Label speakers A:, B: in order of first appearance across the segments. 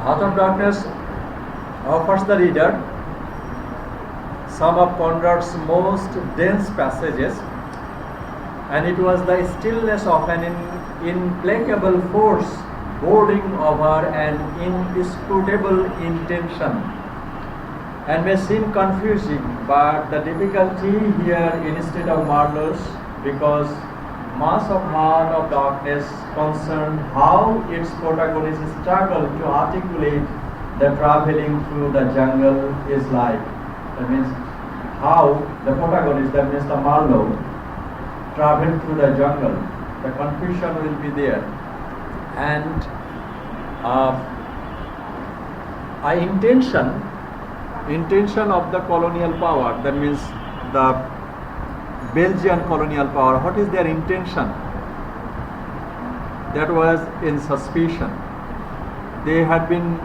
A: Heart of Darkness offers the reader some of Conrad's most dense passages, and it was the stillness of an implacable force brooding over an inscrutable intention, and may seem confusing, but the difficulty here instead of Marlowe's, because much of Heart of Darkness concerned how its protagonists struggle to articulate the traveling through the jungle is like. That means how the protagonist, that means the Marlowe, travel through the jungle. The confusion will be there, and intention of the colonial power, that means the Belgian colonial power. What is their intention? That was in suspicion. They had been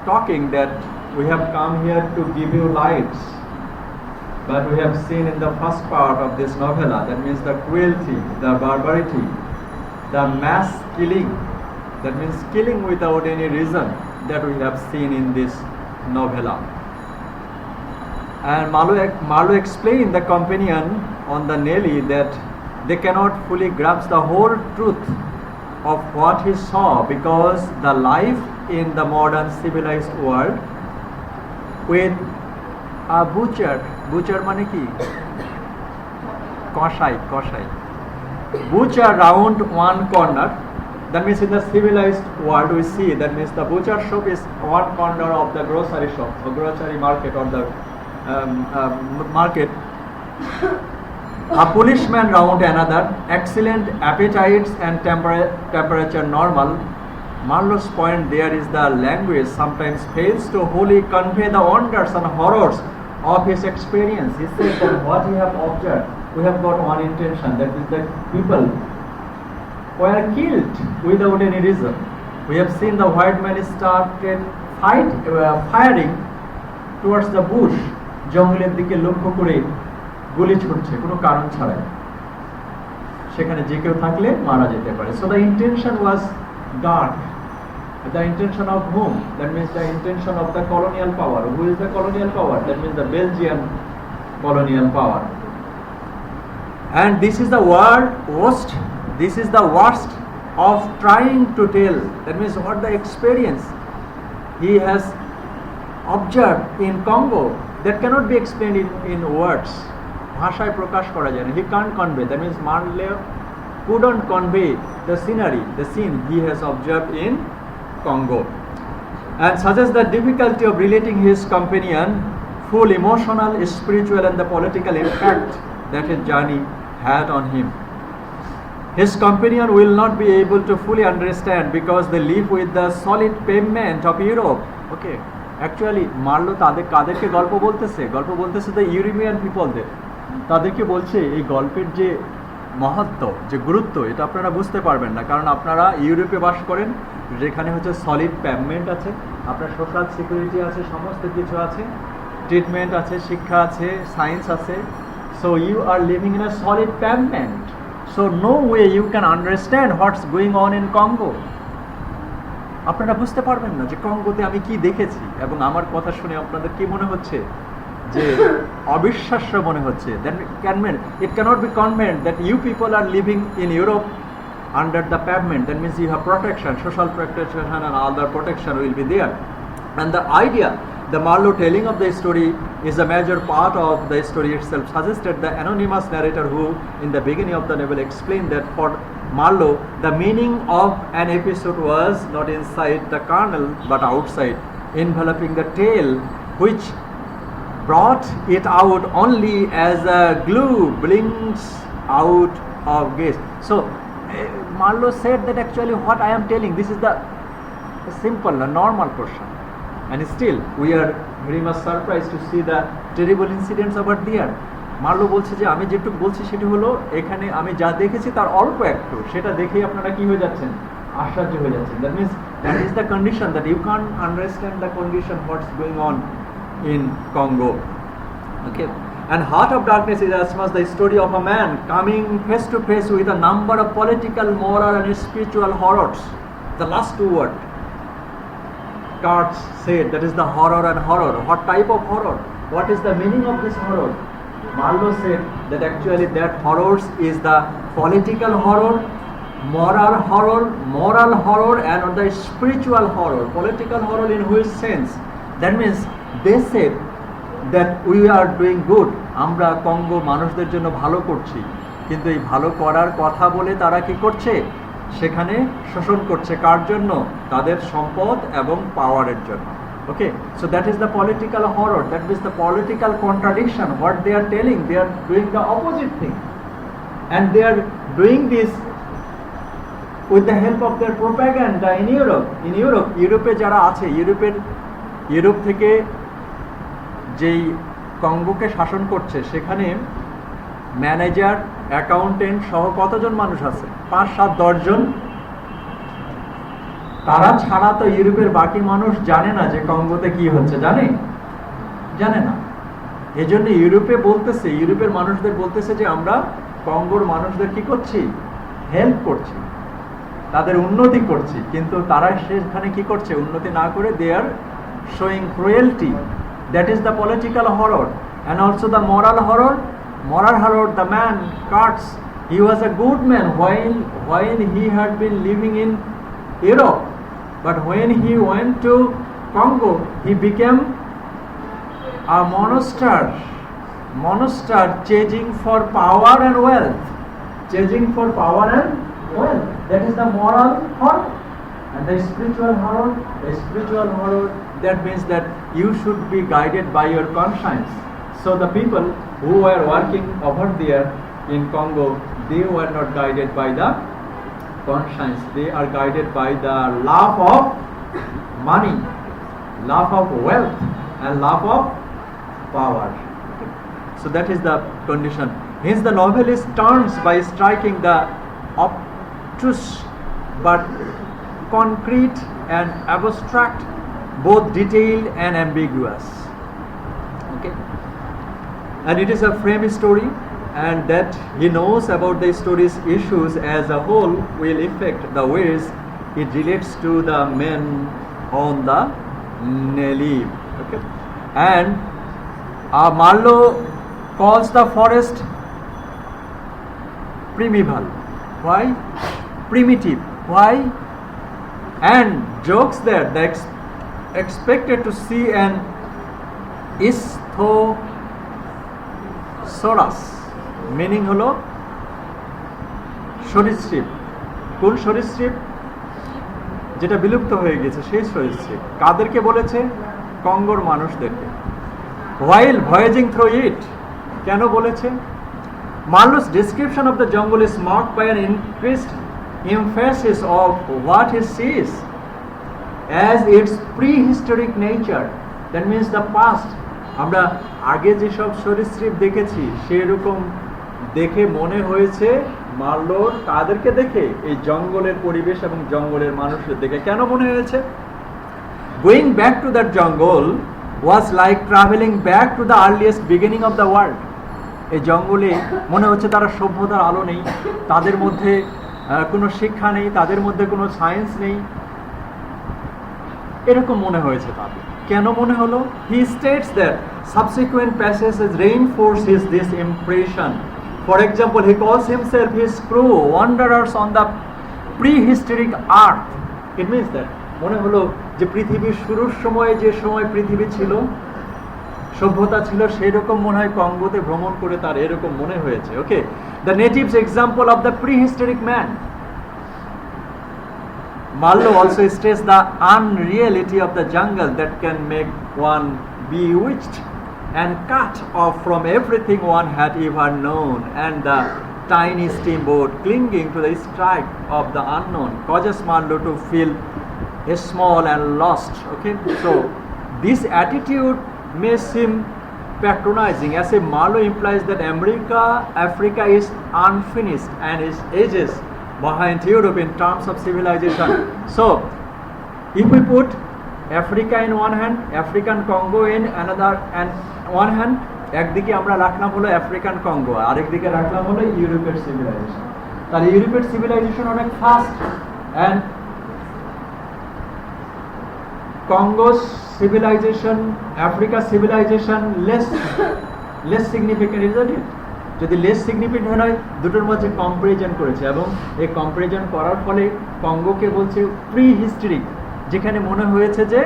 A: talking that we have come here to give you lights, but we have seen in the first part of this novella, that means the cruelty, the barbarity, the mass killing, that means killing without any reason, that we have seen in this novella. And Marlowe explained the companion on the Nelly that they cannot fully grasp the whole truth of what he saw, because the life in the modern civilized world with a butcher মানে কি কসাই butcher round one corner, that means in the civilized world we see, that means the butcher shop is one corner of the grocery shop or grocery market or the market. A policeman round another, excellent appetites and temperature normal. Marlowe's point there is the language sometimes fails to wholly convey the wonders and horrors of his experience. He said that what we have observed, we have got one intention, that is that people were killed without any reason. We have seen the white man started firing towards the bush, জঙ্গলের দিকে লক্ষ্য করে গুলি ছুটছে কোনো কারণ ছাড়াই, সেখানে যে কেউ থাকলে মারা যেতে পারে. So the intention was dark. The intention of whom? That means the intention of the colonial power. Who is the colonial power? That means the Belgian colonial power. And this is the worst. This is the worst of trying to tell. That means what the experience he has observed in Congo that cannot be explained in words. ভাষায় প্রকাশ করা যায় না. He can't convey. That means Marlowe couldn't convey the scenery, the scene he has observed in Congo, and suggests the difficulty of relating his companion full emotional, spiritual and the political impact that his journey had on him. His companion will not be able to fully understand because they live with the solid pavement of Europe. Okay, actually Marlowe কাদেরকে গল্প বলতেছে the European peopleদের, তাদেরকে বলছে এই গল্পের যে মহত্ব, যে গুরুত্ব, এটা আপনারা বুঝতে পারবেন না, কারণ আপনারা ইউরোপে বাস করেন, যেখানে হচ্ছে সলিড পেভমেন্ট আছে, আপনার সোশ্যাল সিকিউরিটি আছে, সমস্ত কিছু আছে, ট্রিটমেন্ট আছে, শিক্ষা আছে, সায়েন্স আছে. So you are living in a solid pavement, so no way you can understand what's going on in Congo. আপনারা বুঝতে পারবেন না যে কঙ্গোতে আমি কি দেখেছি, এবং আমার কথা শুনে আপনাদের কি মনে হচ্ছে, যে অবিশ্বাস্য মনে হচ্ছে. It cannot be conveyed that you people are living in Europe under the pavement. That means you have protection, social protection and other protection will be there. And the idea, the Marlowe telling of the story is a major part of the story itself. Suggested the anonymous narrator who in the beginning of the novel explained that for Marlowe the meaning of an episode was not inside the kernel but outside, enveloping the tale, which brought it out only as a glue blinks out of gaze. So Marlowe said that actually what I am telling, this is the simple, the normal portion, and still we are very much surprised to see the terrible incidents over there. Marlowe বলছে যে আমি যেটুকু বলছি সেটি হলো এখানে আমি যা দেখেছি তার অল্প একটু, সেটা দেখেই আপনারা কি হয়ে যাচ্ছেন, আশ্চর্য হয়ে যাচ্ছেন. That means that is the condition, that you can't understand the condition what's going on in Congo. Okay, and Heart of Darkness is as much the story of a man coming face to face with a number of political, moral and spiritual horrors. The last two words, Kurtz said that is the horror and horror. What type of horror? What is the meaning of this horror? Marlowe said that actually that horrors is the political horror, moral horror and the spiritual horror. Political horror in which sense? That means they said that we are doing good. আমরা Congo মানুষদের জন্য ভালো করছি, কিন্তু এই ভালো করার কথা বলে তারা কি করছে? সেখানে শোষণ করছে কার জন্য? তাদের সম্পদ এবং পাওয়ারের জন্য। Okay, so that is the political horror. That means the political contradiction. What they are telling, they are doing the opposite thing, and they are doing this with the help of their propaganda in Europe. In Europe, ইউরোপে যারা আছে, Europe থেকে যেই কঙ্গোকে শাসন করছে সেখানে manager, accountant সহ কতজন মানুষ আছে? 5-7-10 জন। তারা ছাড়া তো ইউরোপের বাকি মানুষ জানে না যে কঙ্গোতে কি হচ্ছে, জানে না। এজন্য ইউরোপের মানুষদের বলতেছে যে আমরা কঙ্গোর মানুষদের কি করছি? হেল্প করছি, তাদের উন্নতি করছি, কিন্তু তারা সেখানে কি করছে? উন্নতি না করে they are showing cruelty. That is the political horror. And also the moral horror, the man Kurtz, he was a good man while he had been living in Europe, but when he went to Congo, he became a monster chasing for power and wealth. That is the moral horror. And the spiritual horror, that means that you should be guided by your conscience. So the people who were working over there in Congo, they were not guided by the conscience. They are guided by the love of money, love of wealth, and love of power. So that is the condition. Hence the novelist turns by striking the obtuse but concrete and abstract, both detailed and ambiguous. Okay, and it is a frame story, and that he knows about the story's issues as a whole will affect the ways it relates to the men on the Nelly. Okay, and Marlowe calls the forest primeval. Why? Primitive. Why? And jokes there that expected to see an Isthosaurus, meaning হলো সরীসৃপ। কোন সরীসৃপ? যেটা বিলুপ্ত হয়ে গেছে সেই সরীসৃপ। কাদেরকে বলেছে? কঙ্গোর মানুষদেরকে। While voyaging through it, কেন বলেছে? Marlowe's description of the jungle is marked by an increased emphasis of what he sees as its prehistoric nature. That means the past. আমরা আগে যেসব সরীসৃপ দেখেছি সেরকম দেখে মনে হয়েছে মার্লোর। কাদেরকে দেখে? এই জঙ্গলের পরিবেশ এবং জঙ্গলের মানুষের দেখে। কেন মনে হয়েছে? Going back to that jungle was like traveling back to the earliest beginning of the world. এই জঙ্গলে মনে হচ্ছে তারা সভ্যতার আলো নেই, তাদের মধ্যে কোনো শিক্ষা নেই, তাদের মধ্যে কোনো সায়েন্স নেই, এরকম মনে হয়েছে তাদের। কেন মনে হলো? He states that subsequent passages reinforces this impression. For example, he calls himself his crew wanderers on the prehistoric earth. It means that মনে হলো যে পৃথিবীর শুরুর সময়ে যে সময় পৃথিবী ছিল, সভ্যতা ছিল, সেই রকম মনে হয় কঙ্গোতে ভ্রমণ করে তার এরকম মনে হয়েছে। ওকে, the natives example of the prehistoric man. Marlowe also states the unreality of the jungle that can make one bewitched and cut off from everything one had ever known, and the tiny steamboat clinging to the stride of the unknown causes Marlowe to feel small and lost. Okay, so this attitude may seem patronizing, as if Marlowe implies that Africa is unfinished and is ages behind Europe in terms of civilization. So, if we put Africa in one hand, African Congo in another, and one hand, একদিকে আমরা রাখলাম হলো African Congo, আরেকদিকে রাখলাম হলো ইউরোপের civilisation. তাহলে ইউরোপের সিভিলাইজেশন অনেক fast and Congo civilization, Africa civilization less significant, isn't it? যদি লেস সিগনিফিকেন্ট হয় দুটোর মধ্যে কম্পারিজন করেছে এবং এই কম্পারিজন করার ফলে কঙ্গোকে বলছে প্রি হিস্ট্রিক, যেখানে মনে হয়েছে যে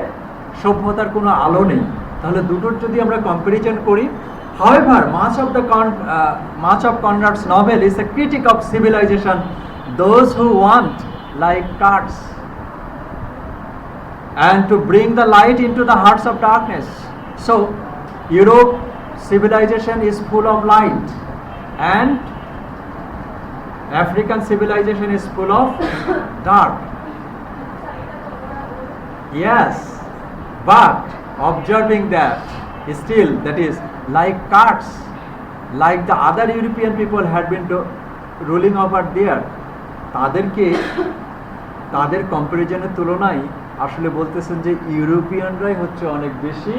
A: সভ্যতার কোনো আলো নেই। তাহলে দুটোর যদি আমরা কম্পারিজন করি, however much of Conrad's novel is a critic of civilization, those who want like cards and to bring the light into the hearts of darkness. So Europe civilization is full of light and African civilization is full of dark. Yes, but observing that still, that is like cards, like the other European people had been ruling over there, তাদেরকে তাদের কম্পারিজনের তুলনায় আসলে বলতেছেন যে ইউরোপিয়ানরাই হচ্ছে অনেক বেশি,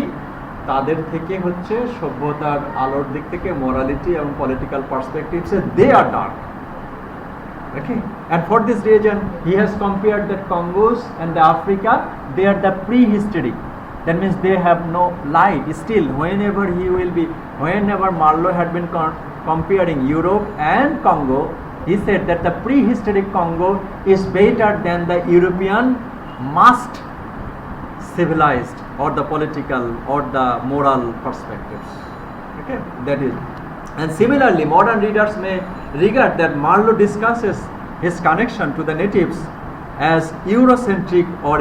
A: তাদের থেকে হচ্ছে সভ্যতার আলোর দিক থেকে মোরালিটি এবং পলিটিক্যাল পার্সপেক্টিভসে they are dark. Okay, and for this reason he has compared the Congos and the Africa, they are the prehistoric, that means they have no light. Still whenever Marlowe had been comparing Europe and Congo, he said that the prehistoric Congo is better than the European most civilized or the political or the moral perspectives. Okay, that is. And similarly, modern readers may regard that Marlowe discusses his connection to the natives as Eurocentric or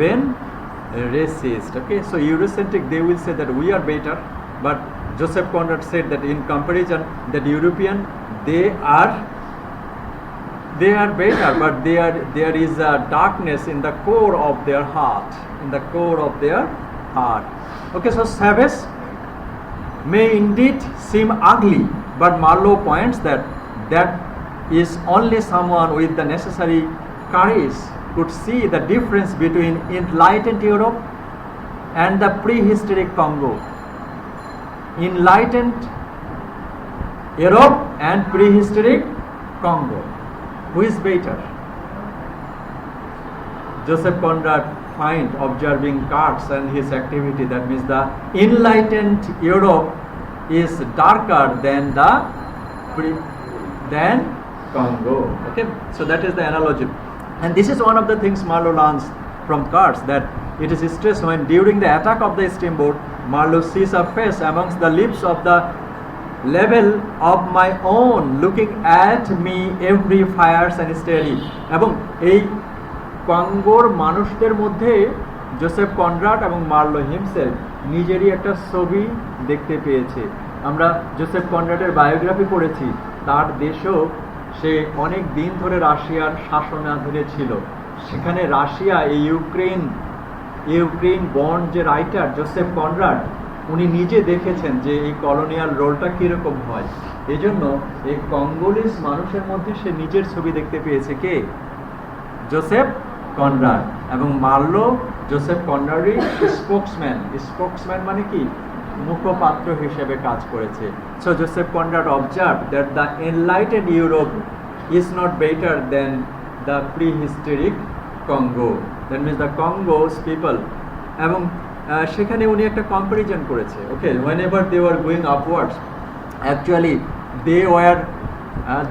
A: even racist. Okay, so Eurocentric, they will say that we are better, but Joseph Conrad said that in comparison, that European, they are better, but there is a darkness in the core of their heart, Okay, so savage may indeed seem ugly, but Marlowe points that is only someone with the necessary courage could see the difference between enlightened Europe and the prehistoric Congo. Enlightened Europe and prehistoric Congo, who is better? Joseph Conrad find observing cards and his activity, that means the enlightened Europe is darker than Congo. Okay, so that is the analogy, and this is one of the things Marlowe learns from cards, that it is stressed when during the attack of the steamboat Marlowe sees a face amongst the lips of the level of my own looking at me every fires and steady, এবং এই কঙ্গোর মানুষদের মধ্যে Joseph Conrad এবং Marlowe himself নিজেরই একটা ছবি দেখতে পেয়েছে। আমরা জোসেফ কনরাডের বায়োগ্রাফি পড়েছি, তার দেশও সে অনেক দিন ধরে রাশিয়ার শাসনাধীনে ছিল। সেখানে রাশিয়া, এই ইউক্রেন বর্ন যে রাইটার জোসেফ কনরাড, উনি নিজে দেখেছেন যে এই কলোনিয়াল রোলটা কীরকম হয়। এই জন্য এই কঙ্গোলিস মানুষের মধ্যে সে নিজের ছবি দেখতে পেয়েছে। কে? Joseph Conrad. এবং মার্লো জোসেফ কনরাডের স্পোক্সম্যান মানে কি? মুখপাত্র হিসেবে কাজ করেছে। So Joseph Conrad observe that the enlightened Europe is not better than the prehistoric Congo, that means the Congo's people. এবং সেখানে উনি একটা কম্পারিজন করেছে। Okay, whenever they were going upwards, actually they were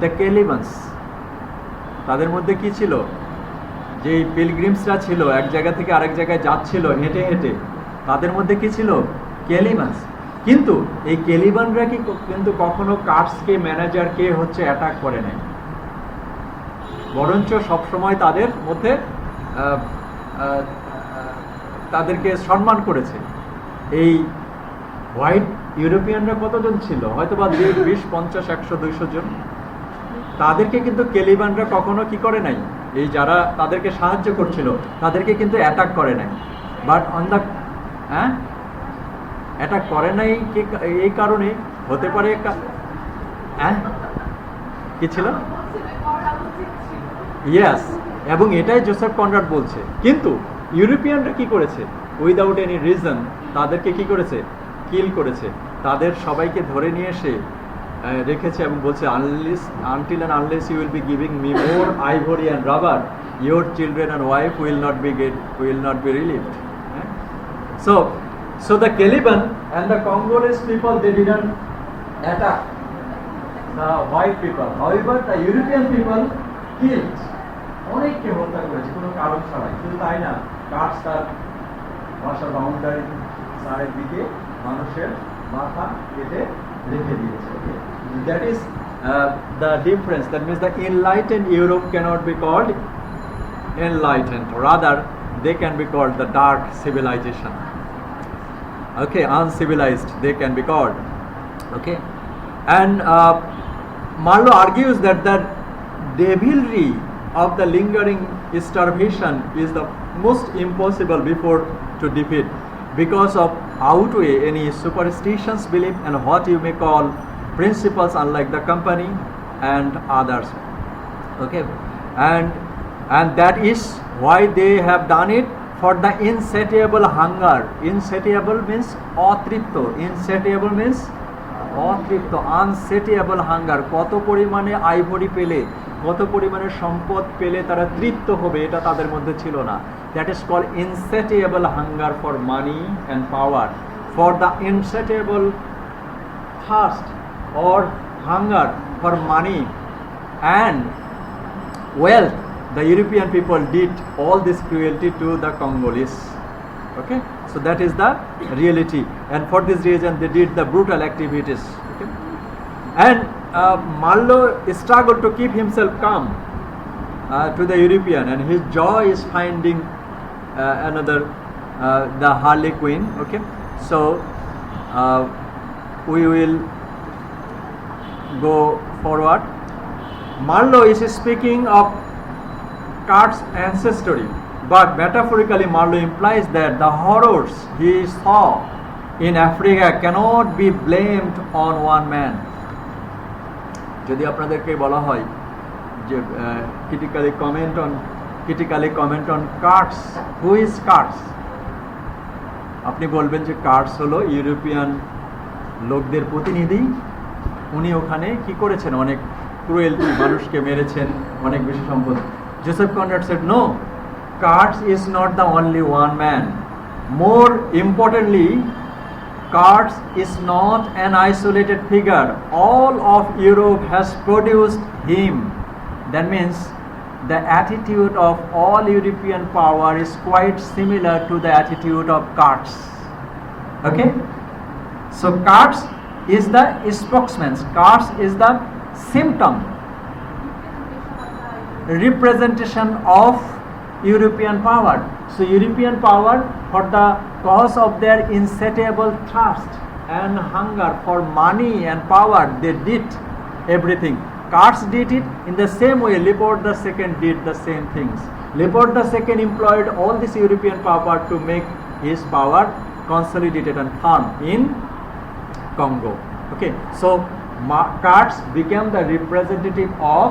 A: the Calibans. তাদের মধ্যে কি ছিল? যে পিলগ্রিমসরা ছিল, এক জায়গা থেকে আরেক জায়গায় যাচ্ছিল হেঁটে হেঁটে, তাদের মধ্যে কি ছিল? ক্যালিবান্স। কিন্তু এই ক্যালিবানরা কি কিন্তু কখনো কার্সকে, ম্যানেজারকে হচ্ছে অ্যাটাক করে নাই, বরঞ্চ সবসময় তাদের মধ্যে তাদেরকে সম্মান করেছে। এই হোয়াইট ইউরোপিয়ানরা কতজন ছিল? হয়তো বা 20, 50, 100, 200 জন। তাদেরকে কিন্তু ক্যালিবানরা কখনো কি করে নাই, এই যারা তাদেরকে সাহায্য করছিল তাদেরকে কিন্তু অ্যাটাক করে নাই। বাট অন দ্য অ্যাটাক করে নাই এই কারণে হতে পারে কি ছিল? ইয়েস, এবং এটাই জোসেফ কনরাড বলছে। কিন্তু ইউরোপিয়ানরা কি করেছে? উইদাউট এনি রিজন তাদেরকে কি করেছে? কিল করেছে। তাদের সবাইকে ধরে নিয়ে এসে রেখেছে এবং বলছে until and unless you will be giving me more ivory and rubber, your children and wife will not be relieved. So the Caliban and the Congolese people, they didn't attack the white people. However, the European people killed অনেককে হত্যা করেছে কোনো কারণ ছাড়াই। শুধু তাই না, curse তার বাসার বাউন্ডারি চারিদিকে মানুষের মাথা কেটে রেখে দিয়েছে। That is the difference. That means the enlightened Europe cannot be called enlightened, rather they can be called the dark civilization. Okay, uncivilized they can be called. Okay, and Marlowe argues that the devilry of the lingering starvation is the most impossible before to defeat, because of outweigh any superstitious belief and what you may call principles, unlike the company and others. Okay, and that is why they have done it for the insatiable hunger. Insatiable means অতৃপ্ত, insatiable means অতৃপ্ত, unsatiable hunger. কত পরিমাণে ivory পেলে, কত পরিমাণে সম্পদ পেলে তারা তৃপ্ত হবে, এটা তাদের মধ্যে ছিল না। That is called insatiable hunger for money and power. For the insatiable thirst or hunger for money and wealth, the European people did all this cruelty to the Congolese. Okay, so that is the reality, and for this reason they did the brutal activities. Okay, and Marlowe struggled to keep himself calm to the European, and his joy is finding another the Harley Quinn. Okay, so we will go forward. Marlowe is speaking of Cart's ancestry, but metaphorically Marlowe implies that the horrors he saw in Africa cannot be blamed on one man. যদি আপনাদেরকে বলা হয় যে critically comment on Carts, who is Carts, আপনি বলবেন যে carts হলো European লোকদের প্রতিনিধি। উনি ওখানে কি করেছেন, অনেক ক্রুয়েলটি, মানুষকে মেরেছেন, অনেক বেশি সম্পদ। Joseph Conrad said, no, Carts is not the only one man. More importantly, Carts is not an isolated figure. All of Europe has produced him. That means the attitude of all European power is quite similar to the attitude of Carts. Okay? So Carts is the spokesman. Carts is the symptom, representation of European power. So European power, for the cause of their insatiable thirst and hunger for money and power, they did everything. Carts did it in the same way. Leopold II did the same things. Leopold II employed all this European power to make his power consolidated and firm in Congo. Okay, so Carts became the representative of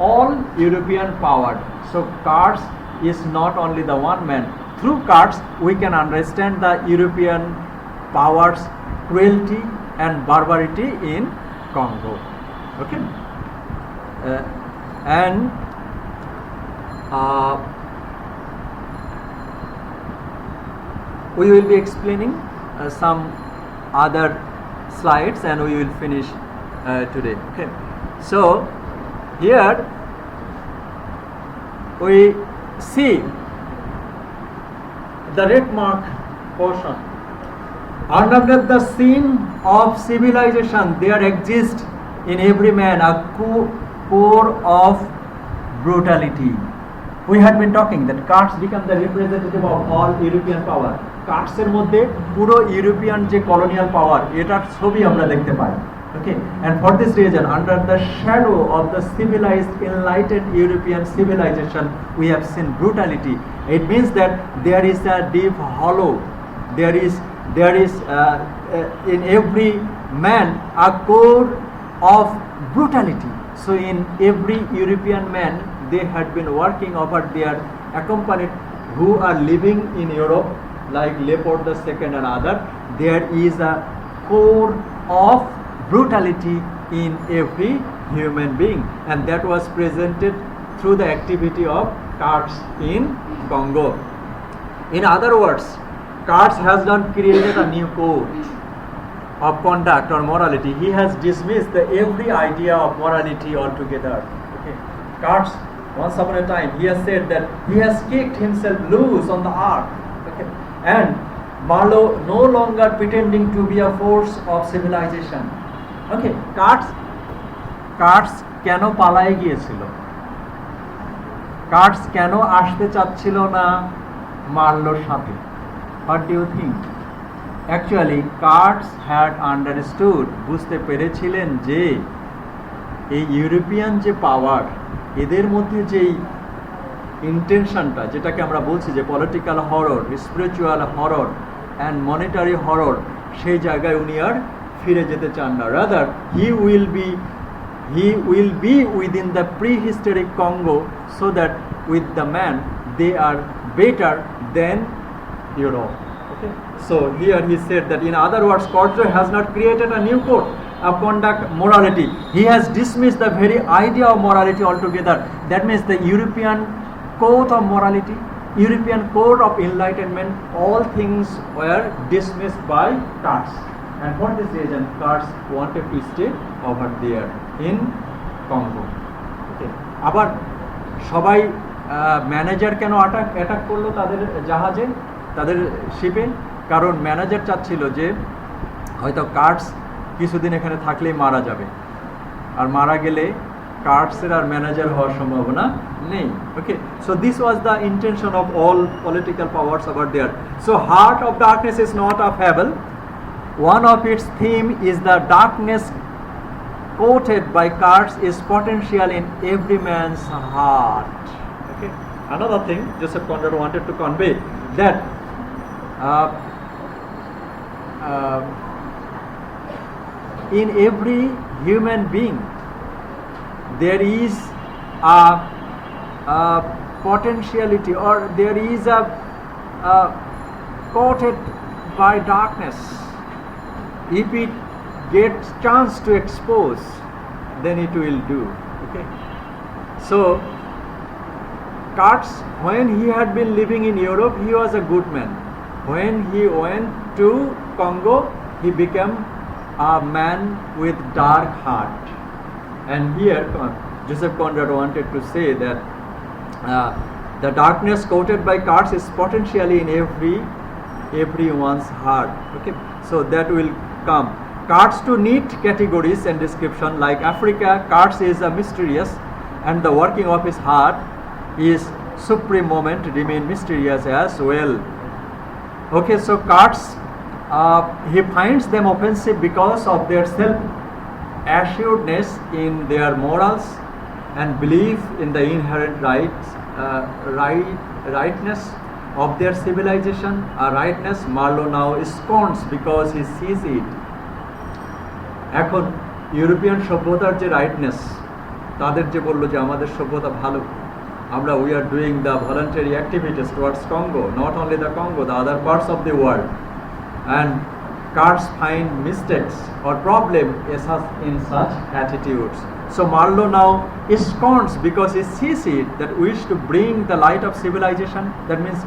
A: all European power. So Carts is not only the one man. Through Carts we can understand the European powers' cruelty and barbarity in Congo. Okay, and we will be explaining some other slides and we will finish today. Okay, so here we see the red mark portion. Underneath the scene of civilization, there exists in every man a core of brutality. We had been talking that Carts become the representative of all European power. Carts এর মধ্যে পুরো European যে colonial পাওয়ার, এটার ছবি আমরা দেখতে পাই। Okay, and for this reason, under the shadow of the civilized, enlightened European civilization, we have seen brutality. It means that there is a deep hollow. There is in every man a core of brutality. So in every European man, they had been working over their accompanied who are living in Europe, like Leopold II and other. There is a core of brutality in every human being, and that was presented through the activity of Kurtz in Congo. In other words, Kurtz has not created a new code of conduct or morality. He has dismissed every idea of morality altogether. Okay. Kurtz, once upon a time, he has said that he has kicked himself loose on the earth. Okay. And Marlowe no longer pretending to be a force of civilization. Okay. Kurtz কেন পালায়ে গিয়েছিল? Kurtz কেন আসতে চাচ্ছিল না মার্লোর সাথে? What do you think? Actually, Kurtz had understood, বুঝতে পেরেছিলেন যে এই ইউরোপিয়ান যে পাওয়ার, এদের মধ্যে যেই ইন্টেনশনটা, যেটাকে আমরা বলছি যে political horror, spiritual horror and monetary horror, সেই জায়গায় উনি আর ফিরে যেতে চান না। Rather he will be within the prehistoric Congo, so that with the man they are better than Europe. Okay. So here he said that, in other words, Kurtz has not created a new code of conduct morality. He has dismissed the very idea of morality altogether. That means the European code of morality, European code of enlightenment, all things were dismissed by Kurtz. And for this reason, Kurtz wanted to stay over there in Congo. Okay. আবার সবাই manager কেন attack করলো তাদের জাহাজে, তাদের শিপে? কারণ manager চাচ্ছিল যে হয়তো Kurtz কিছুদিন এখানে থাকলেই মারা যাবে, আর মারা গেলে Kurtzের আর ম্যানেজার হওয়ার সম্ভাবনা নেই। Okay, so this was the intention of all political powers over there. So heart of darkness is not a fable. One of its theme is the darkness quoted by Kurtz is potential in every man's heart. Okay. Another thing Joseph Conrad wanted to convey, that in every human being there is a potentiality, or there is a quoted by darkness. If it gets chance to expose, then it will do. Okay. So Kurtz, when he had been living in Europe, he was a good man. When he went to Congo, he became a man with dark heart. And here Joseph Conrad wanted to say that the darkness quoted by Kurtz is potentially in everyone's heart. Okay, so that will come. Kurtz to neat categories and description, like Africa, Kurtz is a mysterious, and the working of his heart is supreme moment remain mysterious as well. Okay, so Kurtz, he finds them offensive because of their self-assuredness in their morals and belief in the inherent rightness of their civilization. A rightness Marlowe now scorns because he sees it. এখন European সভ্যতার যে rightness, তাদের যে বললো যে আমাদের সভ্যতা ভালো, আমরা we are doing the voluntary activities towards Congo, not only the Congo, the other parts of the world, and Kurtz find mistakes or problem in such attitudes. So Marlowe now scorns because he sees it, that wish to bring the light of civilization. That means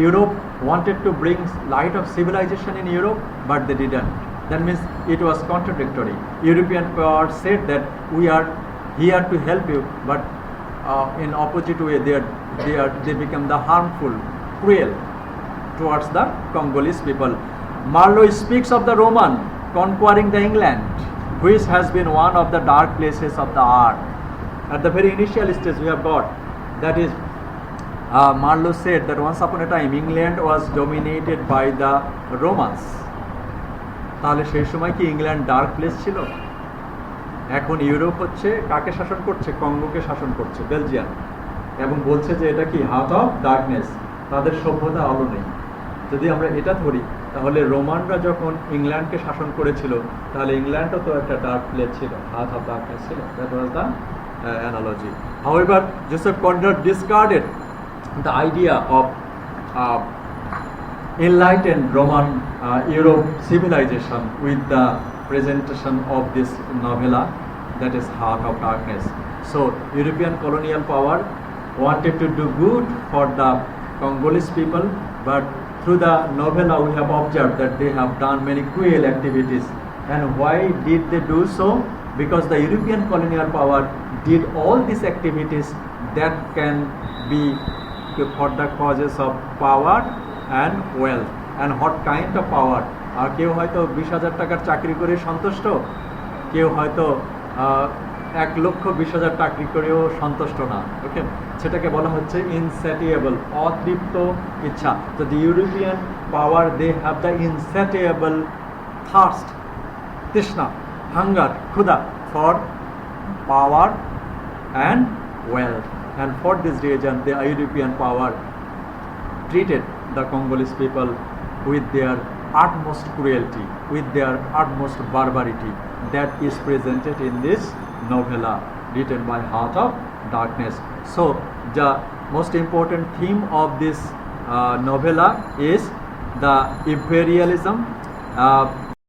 A: Europe wanted to bring light of civilization in Europe, but they didn't. That means it was contradictory. European powers said that we are here to help you, but in opposite way they become the harmful, cruel towards the Congolese people. Marlowe speaks of the Roman conquering the England, which has been one of the dark places of the earth. At the very initial stage we have got, that is, Marlowe said that once upon a time England was dominated by the Romans. তাহলে সেই সময় কি England dark place ছিল? এখন Europe হচ্ছে কাকে শাসন করছে? কঙ্গোকে শাসন করছে, বেলজিয়াম, এবং বলছে যে এটা কি হার্ট অফ ডার্কনেস, তাদের সভ্যতা আলো নেই। যদি আমরা এটা ধরি, তাহলে রোমানরা যখন ইংল্যান্ডকে শাসন করেছিল, তাহলে ইংল্যান্ডও তো একটা ডার্ক প্লেস ছিল, হার্ট অফ ডার্কনেস ছিল। That was the analogy. However, Joseph Conrad discarded the idea of enlightened Roman Europe civilization with the presentation of this novella, that is Heart of Darkness. So European colonial power wanted to do good for the Congolese people, but through the novella we have observed that they have done many cruel activities. And why did they do so? Because the European colonial power did all these activities that can be for the causes of power and wealth. And what kind of power? কেউ হয়তো 20,000 টাকার চাকরি করে সন্তুষ্ট, কেউ হয়তো 1,20,000 চাকরি করেও সন্তুষ্ট না। ওকে, সেটাকে বলা হচ্ছে ইনস্যাটিয়েবল, অতৃপ্ত ইচ্ছা। তো the European power, they have the insatiable thirst, তৃষ্ণা, হাঙ্গার, ক্ষুধা for power and wealth. And for this reason the European power treated the Congolese people with their utmost cruelty, with their utmost barbarity. That is presented in this novella written by Heart of Darkness. So the most important theme of this novella is the imperialism,